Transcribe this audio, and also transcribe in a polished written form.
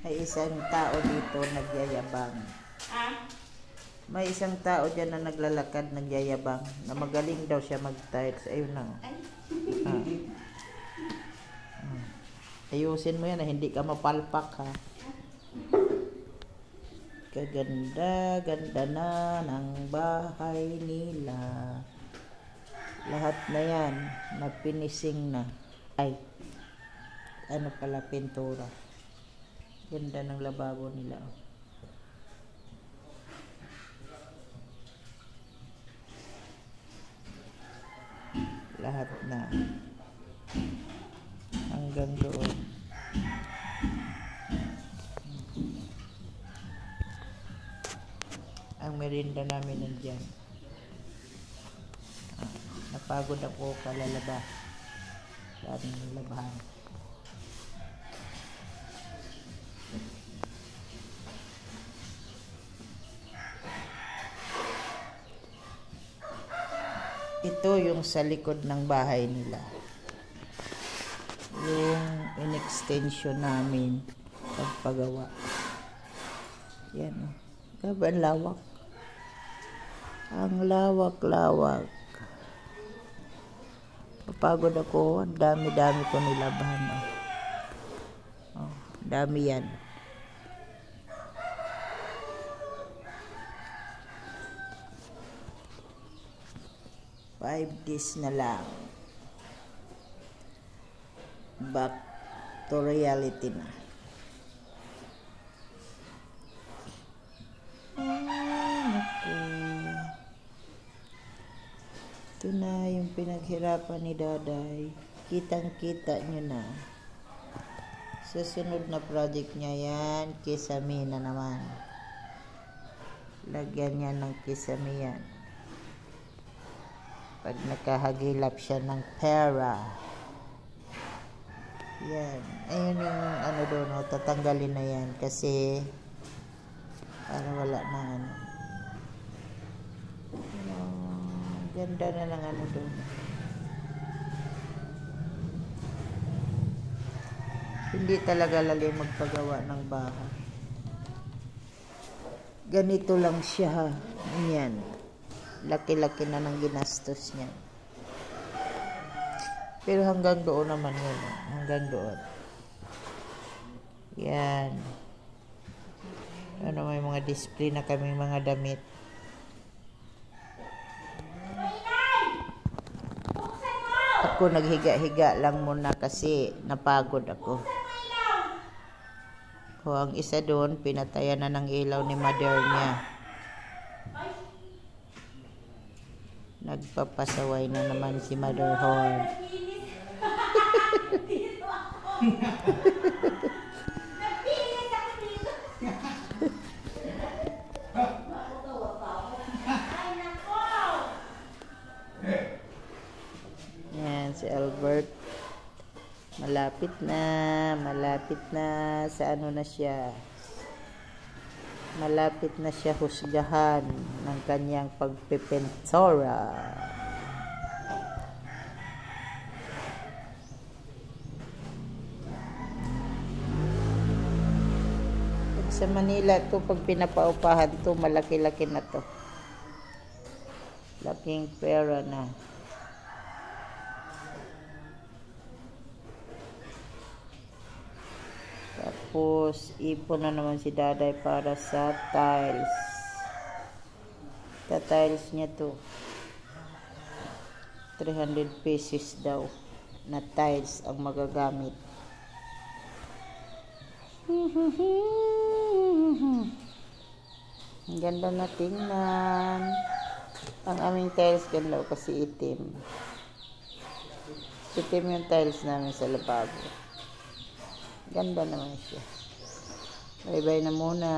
May isang tao dito nagyayabang. May isang tao dyan na naglalakad, nagyayabang, na magaling daw siya mag-tiles. Ayun na. Ayusin mo yan na hindi ka mapalpak, ha. Kaganda, ganda na ng bahay nila. Lahat na yan, napinising na. Ay, ano pala, pintura. Ganda ng lababo nila. Lahat na. Hanggang doon. Ang merinda namin nandyan. Napagod ako kalalaba. Saan labahan. Ito yung sa likod ng bahay nila. Yung in-extension namin pagpagawa. Yan o. Grabe ang lawak. Ang lawak-lawak. Papagod ako. Ang dami-dami ko nilabahan. Oh, dami yan. 5 days na lang. Back to reality na. Okay. Ito na yung pinaghirapan ni Daday. Kitang-kita nyo na. Susunod na project niya yan, kisame na naman. Lagyan niya ng kisame yan. Pag nakahagilap siya ng pera. Yan. Ayun yung ano doon, no? Tatanggalin na yan kasi para wala na ano. Ganda na lang ano doon. Hindi talaga lali magpagawa ng bahay. Ganito lang siya. Yan. Laki-laki na ng ginastos niya. Pero hanggang doon naman yun. Hanggang doon. Yan. Ano, may mga display na kaming mga damit. Ako naghiga-higa lang muna kasi napagod ako. O, ang isa doon, pinatayan na ng ilaw ni mother niya. Nagpapasaway na naman si Mother Horn. Yan, si Albert. Malapit na sa ano na siya. Malapit na siya husgahan ng kanyang pagpipentora. Sa Manila to, pag pinapaupahan to, malaki-laki na to. Laking pera na. Tapos, ipon na naman si Daday para sa tiles. Ta-tiles niya to. 300 pesos daw na tiles ang magagamit. Ang ganda na tingnan. Ang aming tiles ganda kasi itim. Itim yung tiles namin sa lababo. Ganda naman siya. Bye-bye na muna.